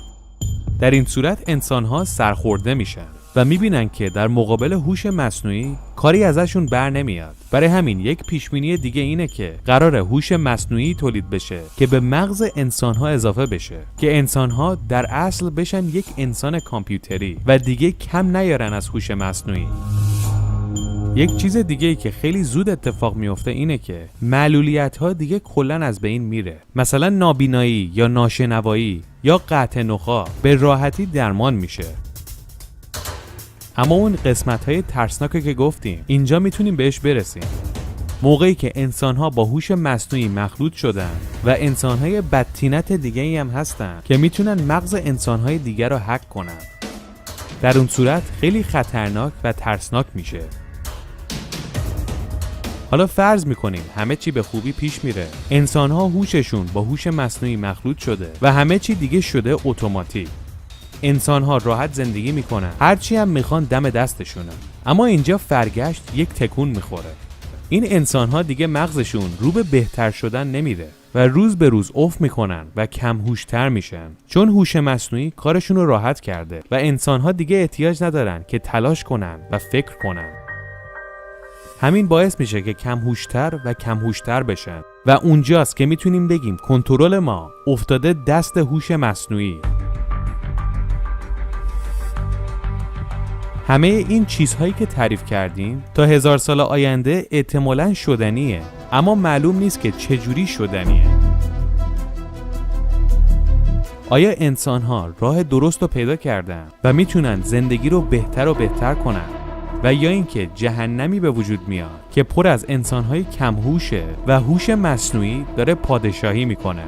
در این صورت انسان‌ها سرخورده میشن و میبینن که در مقابل هوش مصنوعی کاری ازشون بر نمیاد. برای همین یک پیشبینی دیگه اینه که قراره هوش مصنوعی تولید بشه که به مغز انسان‌ها اضافه بشه، که انسان‌ها در اصل بشن یک انسان کامپیوتری و دیگه کم نیارن از هوش مصنوعی. یک چیز دیگه ای که خیلی زود اتفاق میفته اینه که معلولیت ها دیگه کلن از بین میره. مثلا نابینایی یا ناشنوایی یا قطع نخاع به راحتی درمان میشه. اما اون قسمت های ترسناکه که گفتیم اینجا میتونیم بهش برسیم. موقعی که انسان‌ها با هوش مصنوعی مخلوط شدن و انسان‌های بدتینت دیگه‌ای هم هستن که میتونن مغز انسان‌های دیگر رو هک کنن. در اون صورت خیلی خطرناک و ترسناک میشه. حالا فرض میکنیم همه چی به خوبی پیش میره. انسان‌ها هوششون با هوش مصنوعی مخلوط شده و همه چی دیگه شده اتوماتیک. انسان‌ها راحت زندگی میکنن. هرچی هم میخوان دم دستشونه. اما اینجا فرگشت یک تکون میخوره. این انسان‌ها دیگه مغزشون رو به بهتر شدن نمیره و روز به روز افت میکنن و کم هوش‌تر میشن، چون هوش مصنوعی کارشون رو راحت کرده و انسان‌ها دیگه احتیاج ندارن که تلاش کنن و فکر کنن. همین باعث میشه که کم هوش‌تر و کم هوش‌تر بشن و اونجاست که میتونیم بگیم کنترل ما افتاده دست هوش مصنوعی. همه این چیزهایی که تعریف کردیم تا 1000 سال آینده احتمالاً شدنیه، اما معلوم نیست که چجوری شدنیه. آیا انسان‌ها راه درست رو پیدا کردن و میتونن زندگی رو بهتر و بهتر کنن، و یا اینکه جهنمی به وجود میاد که پر از انسان‌های کم هوشه و هوش مصنوعی داره پادشاهی میکنه؟